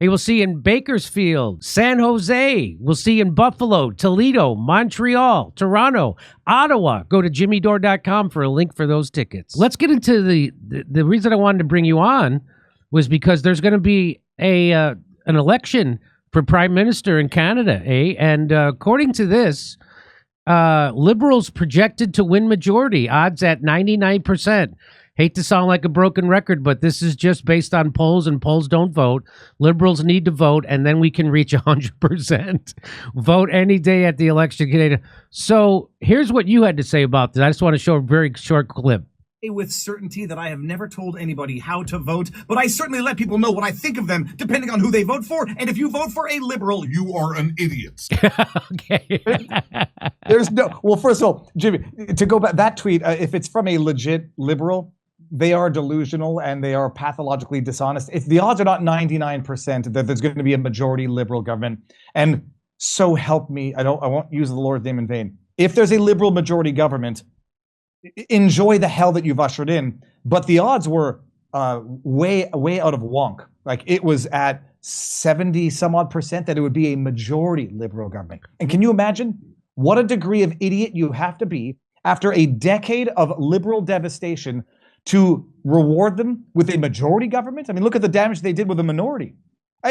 He will see in Bakersfield, San Jose. We'll see in Buffalo, Toledo, Montreal, Toronto, Ottawa. Go to jimmydore.com for a link for those tickets. Let's get into the reason I wanted to bring you on was because there's going to be an election for prime minister in Canada, eh? And according to this, Liberals projected to win majority, odds at 99%. Hate to sound like a broken record, but this is just based on polls, and polls don't vote. Liberals need to vote, and then we can reach 100%. Vote any day at the election, Canada. So here's what you had to say about this. I just want to show a very short clip. With certainty that I have never told anybody how to vote, but I certainly let people know what I think of them, depending on who they vote for. And if you vote for a liberal, you are an idiot. Okay. There's no, well, first of all, Jimmy, to go back, that tweet, if it's from a legit liberal, they are delusional and they are pathologically dishonest. If the odds are not 99% that there's going to be a majority liberal government, and so help me, I won't use the Lord's name in vain. If there's a liberal majority government, enjoy the hell that you've ushered in. But the odds were way out of wonk. Like it was at 70 some odd percent that it would be a majority liberal government. And can you imagine what a degree of idiot you have to be after a decade of liberal devastation to reward them with a majority government? I mean, look at the damage they did with a minority.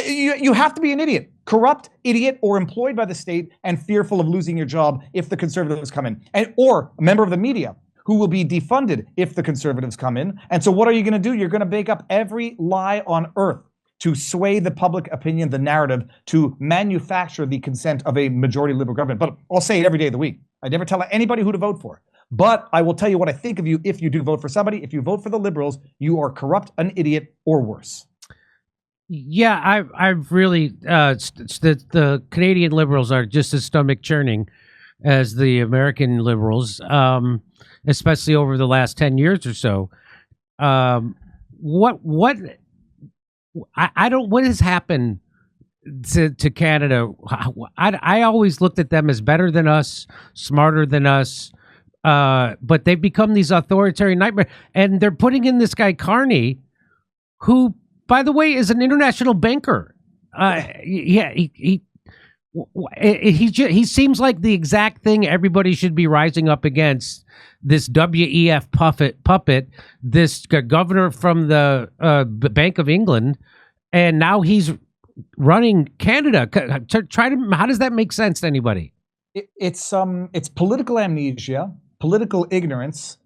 You have to be an idiot, corrupt idiot, or employed by the state and fearful of losing your job if the conservatives come in, or a member of the media who will be defunded if the conservatives come in. And so what are you going to do? You're going to bake up every lie on earth to sway the public opinion, the narrative, to manufacture the consent of a majority liberal government. But I'll say it every day of the week. I never tell anybody who to vote for. But I will tell you what I think of you if you do vote for somebody. If you vote for the Liberals, you are corrupt, an idiot, or worse. Yeah, I've really the Canadian Liberals are just as stomach churning as the American Liberals, especially over the last 10 years or so. What has happened to Canada? I always looked at them as better than us, smarter than us. But they've become these authoritarian nightmares, and they're putting in this guy Carney, who, by the way, is an international banker. He seems like the exact thing everybody should be rising up against. This WEF puppet, this governor from the Bank of England, and now he's running Canada. How does that make sense to anybody? It's political amnesia, political ignorance,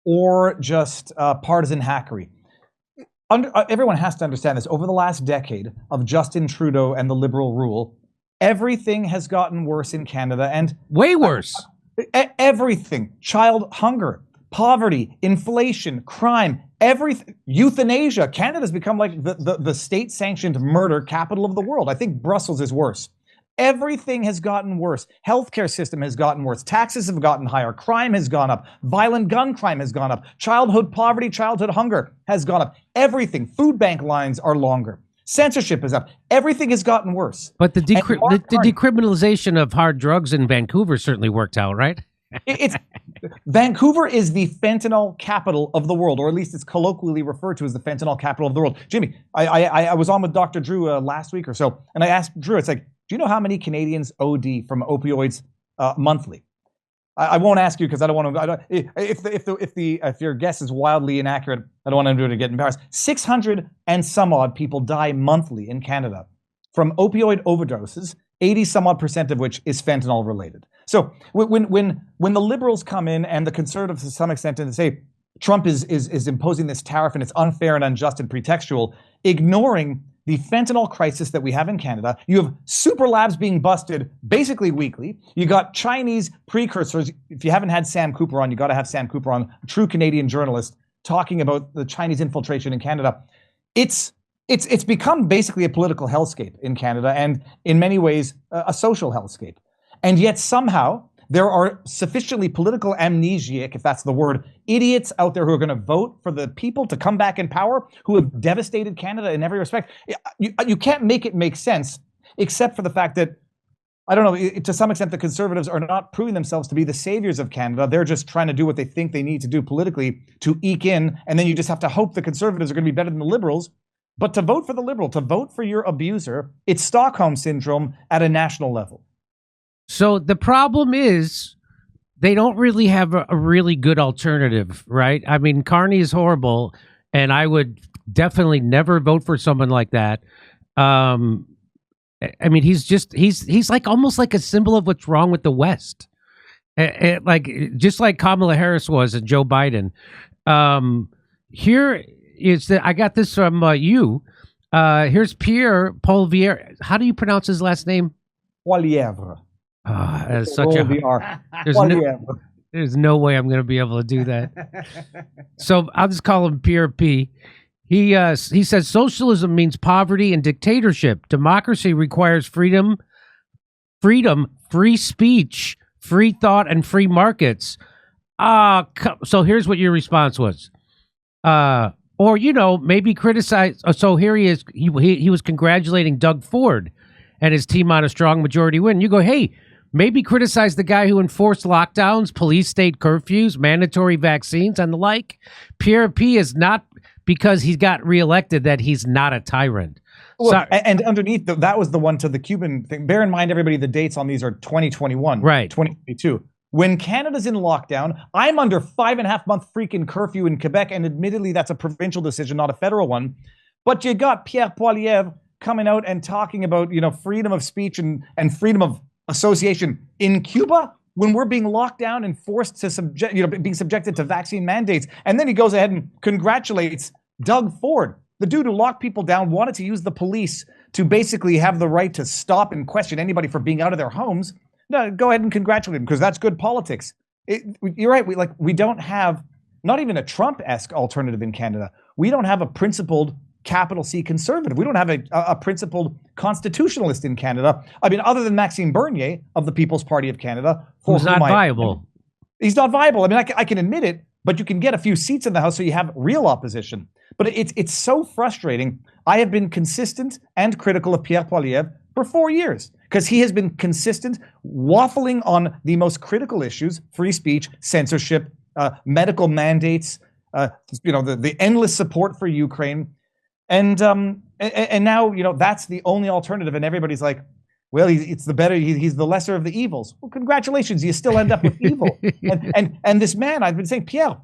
or just partisan hackery. Everyone has to understand this. Over the last decade of Justin Trudeau and the Liberal rule, everything has gotten worse in Canada, and way worse. Everything: child hunger, poverty, inflation, crime, everything, euthanasia. Canada's become like the state-sanctioned murder capital of the world. I think Brussels is worse. Everything has gotten worse. Healthcare system has gotten worse. Taxes have gotten higher. Crime has gone up. Violent gun crime has gone up. Childhood poverty, childhood hunger has gone up. Everything. Food bank lines are longer. Censorship is up. Everything has gotten worse. But the decriminalization of hard drugs in Vancouver certainly worked out, right? Vancouver is the fentanyl capital of the world, or at least it's colloquially referred to as the fentanyl capital of the world. Jimmy, I was on with Dr. Drew last week or so, and I asked Drew, it's like, do you know how many Canadians OD from opioids monthly? I won't ask you because I don't want to. If your guess is wildly inaccurate, I don't want anyone to get embarrassed. 600 and some odd people die monthly in Canada from opioid overdoses. 80 some odd percent of which is fentanyl related. So when the Liberals come in and the Conservatives to some extent and say Trump is imposing this tariff and it's unfair and unjust and pretextual, ignoring the fentanyl crisis that we have in Canada. You have super labs being busted basically weekly. You got Chinese precursors. If you haven't had Sam Cooper on, you got to have Sam Cooper on, a true Canadian journalist, talking about the Chinese infiltration in Canada. It's become basically a political hellscape in Canada, and in many ways a social hellscape. And yet somehow there are sufficiently political amnesiac, if that's the word, idiots out there who are going to vote for the people to come back in power who have devastated Canada in every respect. You can't make it make sense, except for the fact that, I don't know, to some extent the Conservatives are not proving themselves to be the saviors of Canada. They're just trying to do what they think they need to do politically to eke in, and then you just have to hope the Conservatives are going to be better than the Liberals But to vote for the Liberal, to vote for your abuser, it's Stockholm syndrome at a national level. So the problem is they don't really have a really good alternative, right? I mean, Carney is horrible, and I would definitely never vote for someone like that. I mean, he's like almost like a symbol of what's wrong with the West. Like just like Kamala Harris was and Joe Biden. Here is I got this from you. Here's Pierre Poilievre. How do you pronounce his last name? Poilievre. That's such a there's no way I'm going to be able to do that. So I'll just call him Pierre P. He says socialism means poverty and dictatorship. Democracy requires freedom, free speech, free thought, and free markets. So here's what your response was. Or, maybe criticize. So here he is. He was congratulating Doug Ford and his team on a strong majority win. You go, hey, maybe criticize the guy who enforced lockdowns, police state curfews, mandatory vaccines, and the like. Pierre P is not because he got reelected that he's not a tyrant. Well, and underneath, that was the one to the Cuban thing. Bear in mind, everybody, the dates on these are 2021, right? 2022. When Canada's in lockdown, I'm under 5.5-month freaking curfew in Quebec, and admittedly, that's a provincial decision, not a federal one. But you got Pierre Poilievre coming out and talking about, freedom of speech and freedom of association in Cuba when we're being locked down and forced to being subjected to vaccine mandates. And then he goes ahead and congratulates Doug Ford, the dude who locked people down, wanted to use the police to basically have the right to stop and question anybody for being out of their homes. No, go ahead and congratulate him because that's good politics. You're right. We don't have not even a Trump-esque alternative in Canada. We don't have a principled capital C conservative. We don't have a principled constitutionalist in Canada. I mean, other than Maxime Bernier of the People's Party of Canada. Who's not viable. He's not viable. I mean, I can admit it, but you can get a few seats in the House so you have real opposition. But it's so frustrating. I have been consistent and critical of Pierre Poilievre for 4 years because he has been consistent, waffling on the most critical issues: free speech, censorship, medical mandates, the endless support for Ukraine. And now, that's the only alternative. And everybody's like, well, he's the lesser of the evils. Well, congratulations. You still end up with evil. And this man, I've been saying, Pierre,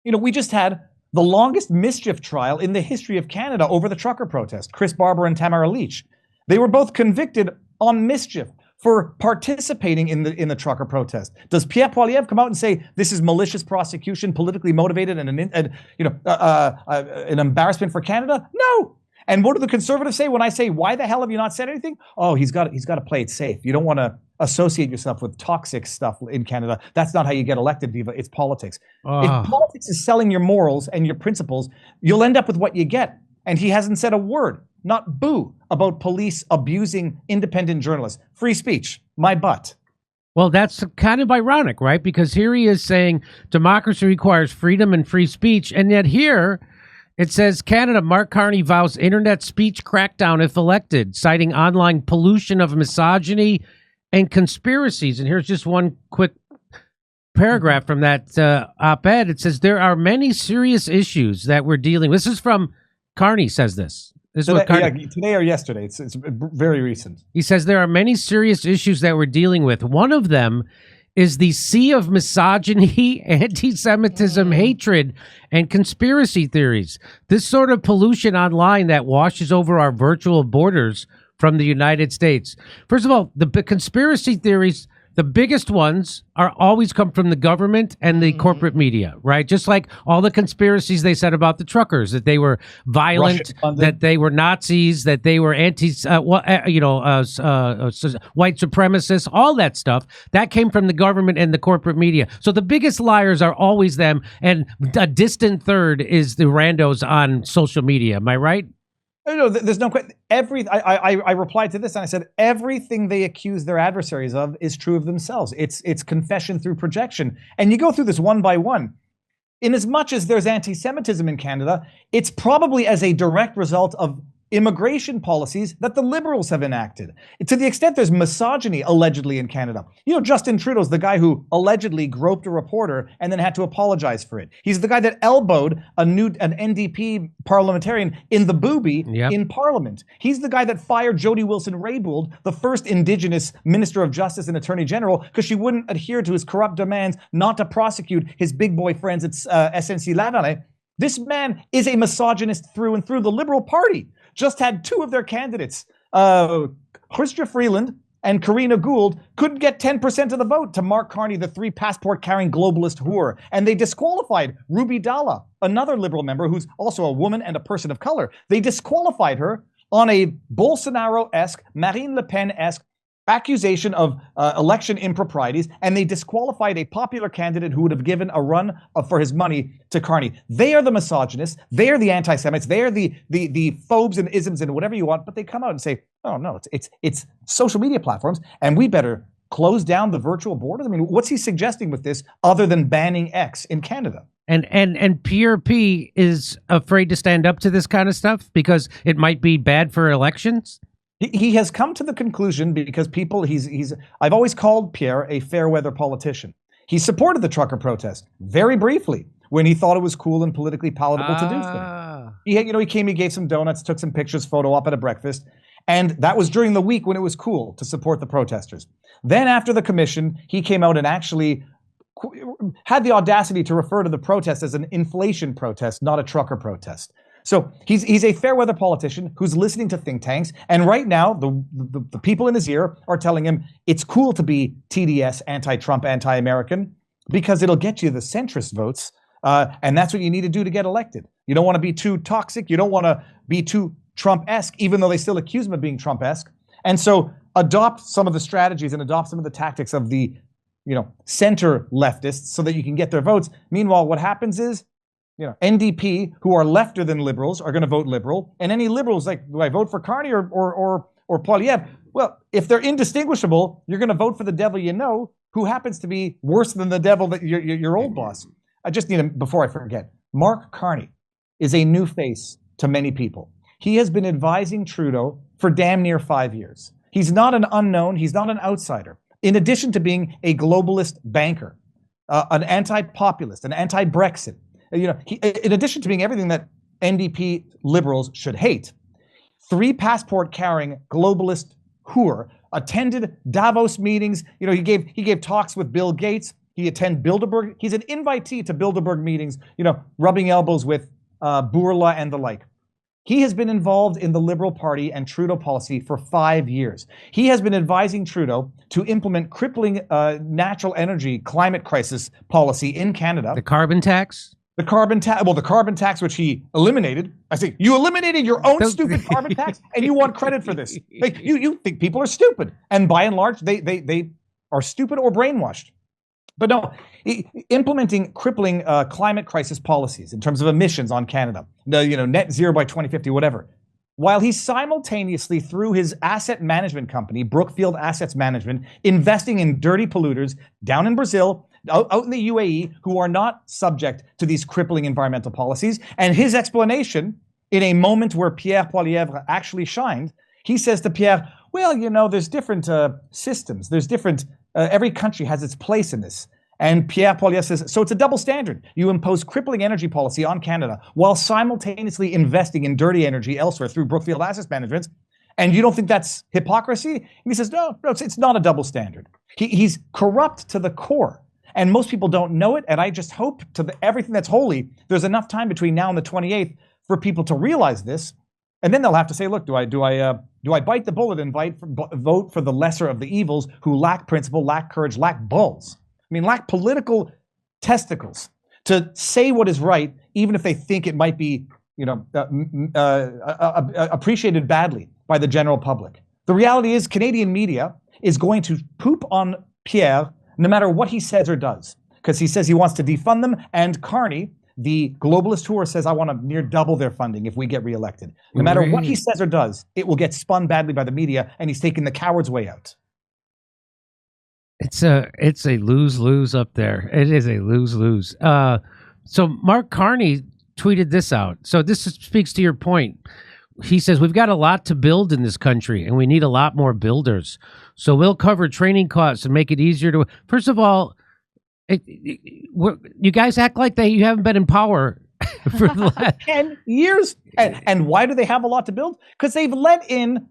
we just had the longest mischief trial in the history of Canada over the trucker protest, Chris Barber and Tamara Leach. They were both convicted on mischief for participating in the trucker protest. Does Pierre Poilievre come out and say this is malicious prosecution, politically motivated, and an embarrassment for Canada? No. And what do the conservatives say when I say, why the hell have you not said anything? Oh, he's got to play it safe. You don't want to associate yourself with toxic stuff in Canada. That's not how you get elected, Viva. It's politics. If politics is selling your morals and your principles, you'll end up with what you get. And he hasn't said a word, not boo, about police abusing independent journalists. Free speech, my butt. Well, that's kind of ironic, right? Because here he is saying democracy requires freedom and free speech. And yet here it says Canada, Mark Carney vows internet speech crackdown if elected, citing online pollution of misogyny and conspiracies. And here's just one quick paragraph from that op-ed. It says there are many serious issues that we're dealing with. This is from Carney says this. Today or yesterday. It's very recent. He says there are many serious issues that we're dealing with. One of them is the sea of misogyny, anti-Semitism, hatred, and conspiracy theories. This sort of pollution online that washes over our virtual borders from the United States. First of all, the conspiracy theories, the biggest ones are always come from the government and the corporate media, right? Just like all the conspiracies they said about the truckers, that they were violent, that they were Nazis, that they were white supremacists, all that stuff, that came from the government and the corporate media. So the biggest liars are always them, and a distant third is the randos on social media. Am I right? No, there's no question. I replied to this and I said, everything they accuse their adversaries of is true of themselves. It's confession through projection. And you go through this one by one. In as much as there's anti-Semitism in Canada, it's probably as a direct result of immigration policies that the Liberals have enacted. To the extent there's misogyny allegedly in Canada. You know, Justin Trudeau's the guy who allegedly groped a reporter and then had to apologize for it. He's the guy that elbowed an NDP parliamentarian in the boobie in Parliament. He's the guy that fired Jody Wilson-Raybould, the first Indigenous Minister of Justice and Attorney General, because she wouldn't adhere to his corrupt demands not to prosecute his big boy friends at SNC-Lavalin. This man is a misogynist through and through. The Liberal Party just had two of their candidates, Chrystia Freeland and Karina Gould, couldn't get 10% of the vote to Mark Carney, the 3 passport-carrying globalist whore. And they disqualified Ruby Dalla, another Liberal member who's also a woman and a person of color. They disqualified her on a Bolsonaro-esque, Marine Le Pen-esque accusation of election improprieties, and they disqualified a popular candidate who would have given a run for his money to Carney. They are the misogynists. They are the anti-Semites. They are the phobes and isms and whatever you want. But they come out and say, "Oh no, it's social media platforms, and we better close down the virtual borders." I mean, what's he suggesting with this other than banning X in Canada? And Pierre P is afraid to stand up to this kind of stuff because it might be bad for elections. He has come to the conclusion because I've always called Pierre a fair weather politician. He supported the trucker protest very briefly when he thought it was cool and politically palatable to do so. He came, he gave some donuts, took some pictures, photo op at a breakfast. And that was during the week when it was cool to support the protesters. Then after the commission, he came out and actually had the audacity to refer to the protest as an inflation protest, not a trucker protest. So he's a fair weather politician who's listening to think tanks. And right now, the people in his ear are telling him it's cool to be TDS, anti-Trump, anti-American, because it'll get you the centrist votes. And that's what you need to do to get elected. You don't want to be too toxic. You don't want to be too Trump-esque, even though they still accuse him of being Trump-esque. And so adopt some of the strategies and adopt some of the tactics of the center leftists so that you can get their votes. Meanwhile, what happens is, NDP, who are lefter than liberals, are going to vote liberal. And any liberals, like, do I vote for Carney or Poilievre? Well, if they're indistinguishable, you're going to vote for the devil you know, who happens to be worse than the devil that your old boss. I just need to, before I forget, Mark Carney is a new face to many people. He has been advising Trudeau for damn near 5 years. He's not an unknown. He's not an outsider. In addition to being a globalist banker, an anti-populist, an anti-Brexit, in addition to being everything that NDP liberals should hate, 3 passport-carrying globalist whore attended Davos meetings. He gave talks with Bill Gates. He attended Bilderberg. He's an invitee to Bilderberg meetings. Rubbing elbows with Bourla and the like. He has been involved in the Liberal Party and Trudeau policy for 5 years. He has been advising Trudeau to implement crippling natural energy climate crisis policy in Canada. The carbon tax? The carbon tax, which he eliminated. I say, you eliminated your own stupid carbon tax, and you want credit for this. Like, you think people are stupid. And by and large, they are stupid or brainwashed. But no, implementing crippling climate crisis policies in terms of emissions on Canada, net zero by 2050, whatever. While he's simultaneously, through his asset management company, Brookfield Assets Management, investing in dirty polluters down in Brazil, out in the UAE, who are not subject to these crippling environmental policies. And his explanation, in a moment where Pierre Poilievre actually shined, he says to Pierre, well, there's different systems. There's different, every country has its place in this. And Pierre Poilievre says, so it's a double standard. You impose crippling energy policy on Canada while simultaneously investing in dirty energy elsewhere through Brookfield Assets Management. And you don't think that's hypocrisy? And he says, no, it's not a double standard. He's corrupt to the core. And most people don't know it. And I just hope everything that's holy, there's enough time between now and the 28th for people to realize this. And then they'll have to say, look, do I bite the bullet and vote for the lesser of the evils who lack principle, lack courage, lack balls? I mean, lack political testicles to say what is right, even if they think it might be, appreciated badly by the general public. The reality is Canadian media is going to poop on Pierre no matter what he says or does, because he says he wants to defund them. And Carney, the globalist whore, says, I want to near double their funding if we get reelected. No matter what he says or does, it will get spun badly by the media, and he's taking the coward's way out. It's a lose-lose up there. It is a lose-lose. So Mark Carney tweeted this out. So this speaks to your point. he says, we've got a lot to build in this country, and we need a lot more builders. So we'll cover training costs and make it easier to. First of all, you guys act like you haven't been in power for the last 10 years. And why do they have a lot to build? Because they've let in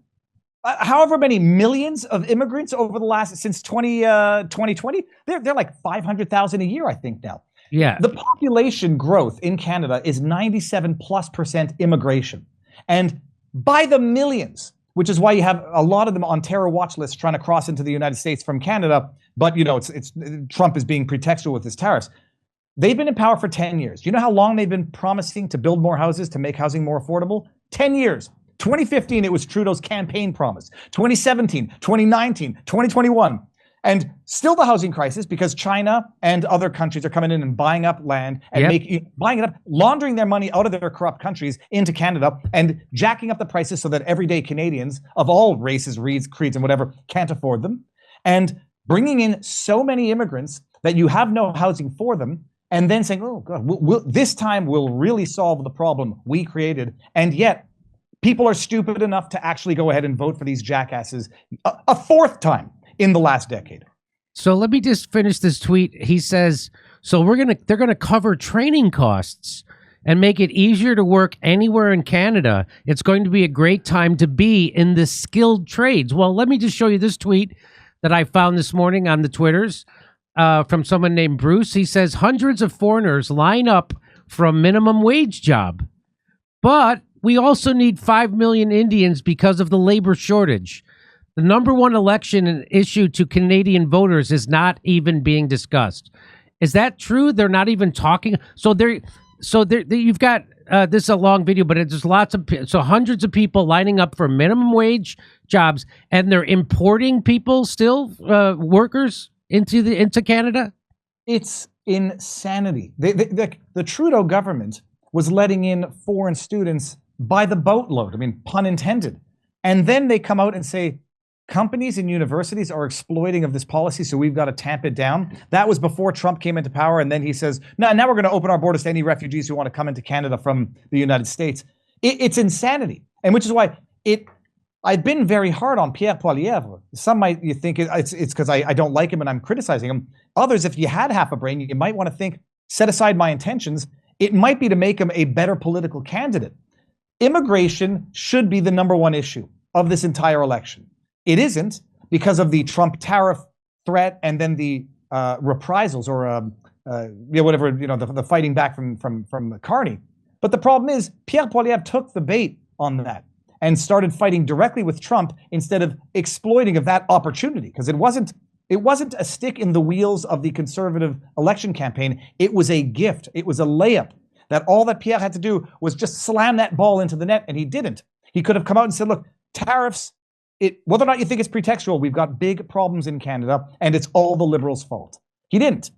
however many millions of immigrants over the last, since 2020. They're like 500,000 a year, I think now. Yeah. The population growth in Canada is 97+% immigration. And by the millions, which is why you have a lot of them on terror watch lists trying to cross into the United States from Canada. But, it's Trump is being pretextual with his tariffs. They've been in power for 10 years. You know how long they've been promising to build more houses, to make housing more affordable? 10 years. 2015, it was Trudeau's campaign promise. 2017, 2019, 2021. And still the housing crisis, because China and other countries are coming in and buying up land and buying it up, laundering their money out of their corrupt countries into Canada and jacking up the prices so that everyday Canadians of all races, creeds, and whatever can't afford them. And bringing in so many immigrants that you have no housing for them, and then saying, oh, God, this time we'll really solve the problem we created. And yet, people are stupid enough to actually go ahead and vote for these jackasses a fourth time in the last decade. So let me just finish this tweet. He says, so they're gonna cover training costs and make it easier to work anywhere in Canada. It's going to be a great time to be in the skilled trades. Well, let me just show you this tweet that I found this morning on the Twitters from someone named Bruce. He says, hundreds of foreigners line up for a minimum wage job, but we also need 5 million Indians because of the labor shortage. The number one election and issue to Canadian voters is not even being discussed. Is that true? They're not even talking. So you've got this is a long video, but it's hundreds of people lining up for minimum wage jobs, and they're importing people still, workers into Canada. It's insanity. The Trudeau government was letting in foreign students by the boatload. I mean, pun intended. And then they come out and say, companies and universities are exploiting of this policy, so we've got to tamp it down. That was before Trump came into power, and then he says, now we're going to open our borders to any refugees who want to come into Canada from the United States. It's insanity, and which is why I've been very hard on Pierre Poilievre. Some you think it's because I don't like him and I'm criticizing him. Others, if you had half a brain, you might want to think, set aside my intentions. It might be to make him a better political candidate. Immigration should be the number one issue of this entire election. It isn't, because of the Trump tariff threat and then the reprisals or whatever, the fighting back from Carney. But the problem is Pierre Poilievre took the bait on that and started fighting directly with Trump instead of exploiting of that opportunity, because it wasn't a stick in the wheels of the conservative election campaign. It was a gift. It was a layup that all that Pierre had to do was just slam that ball into the net, and he didn't. He could have come out and said, look, tariffs, whether or not you think it's pretextual, we've got big problems in Canada, and it's all the Liberals' fault. He didn't.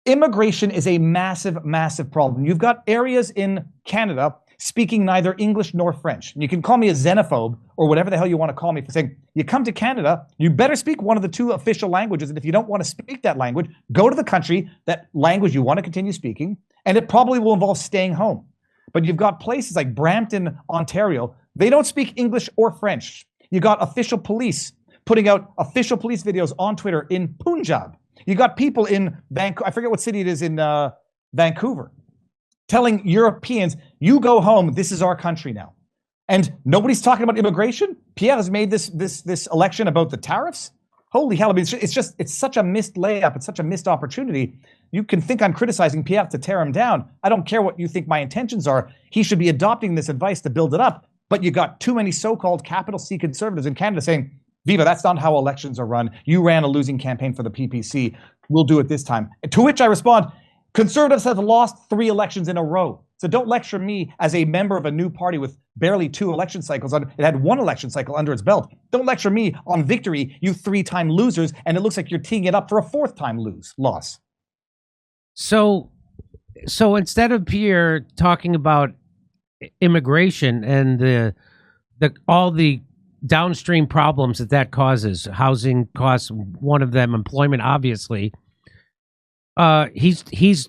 Immigration is a massive, massive problem. You've got areas in Canada speaking neither English nor French. And you can call me a xenophobe or whatever the hell you want to call me for saying, you come to Canada, you better speak one of the two official languages. And if you don't want to speak that language, go to the country, that language you want to continue speaking, and it probably will involve staying home. But you've got places like Brampton, Ontario, they don't speak English or French. You got official police putting out official police videos on Twitter in Punjab. You got people in Vancouver, I forget what city it is in Vancouver, telling Europeans, you go home, this is our country now. And nobody's talking about immigration. Pierre has made this election about the tariffs. Holy hell, I mean, it's such a missed layup. It's such a missed opportunity. You can think I'm criticizing Pierre to tear him down. I don't care what you think my intentions are. He should be adopting this advice to build it up. But you got too many so-called capital C conservatives in Canada saying, Viva, that's not how elections are run. You ran a losing campaign for the PPC. We'll do it this time. To which I respond, conservatives have lost 3 elections in a row. So don't lecture me as a member of a new party with barely 2 election cycles. It had 1 election cycle under its belt. Don't lecture me on victory, you 3-time losers, and it looks like you're teeing it up for a 4th-time loss. So instead of Pierre talking about immigration and all the downstream problems that causes, housing costs, one of them, employment, obviously, he's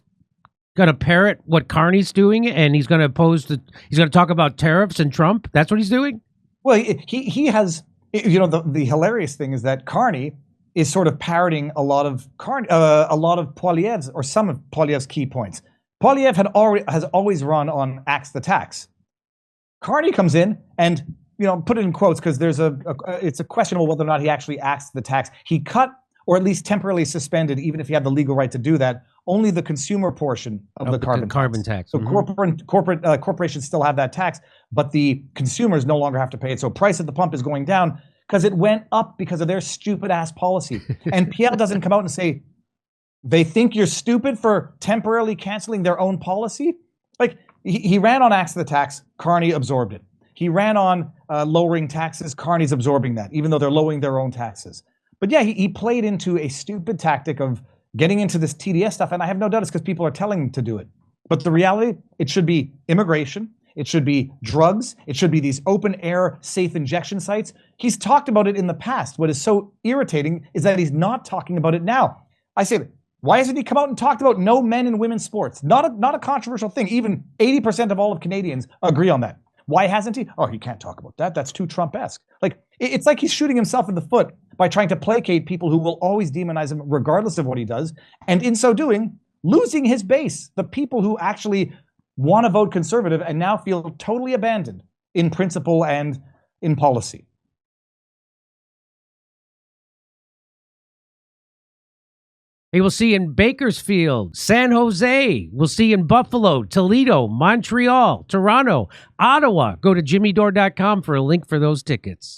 going to parrot what Carney's doing, and he's going to he's going to talk about tariffs and Trump? That's what he's doing? Well, he has, you know, the hilarious thing is that Carney is sort of parroting a lot of Poilievre's, or some of Poilievre's key points. Poilievre has always run on axe the tax. Carney comes in and, you know, put it in quotes because it's a questionable whether or not he actually axed the tax. He cut, or at least temporarily suspended, even if he had the legal right to do that, only the consumer portion of the carbon tax. So corporations still have that tax, but the consumers no longer have to pay it. So price at the pump is going down because it went up because of their stupid ass policy. And Pierre doesn't come out and say, they think you're stupid for temporarily canceling their own policy? Like, he ran on axe the tax, Carney absorbed it. He ran on lowering taxes, Carney's absorbing that, even though they're lowering their own taxes. But yeah, he played into a stupid tactic of getting into this TDS stuff, and I have no doubt it's because people are telling him to do it. But the reality, it should be immigration, it should be drugs, it should be these open-air safe injection sites. He's talked about it in the past. What is so irritating is that he's not talking about it now. I say, why hasn't he come out and talked about no men in women's sports? Not a controversial thing. Even 80% of all of Canadians agree on that. Why hasn't he? Oh, he can't talk about that. That's too Trump-esque. Like, it's like he's shooting himself in the foot by trying to placate people who will always demonize him regardless of what he does. And in so doing, losing his base, the people who actually want to vote conservative and now feel totally abandoned in principle and in policy. He will see in Bakersfield, San Jose. We'll see in Buffalo, Toledo, Montreal, Toronto, Ottawa. Go to jimmydore.com for a link for those tickets.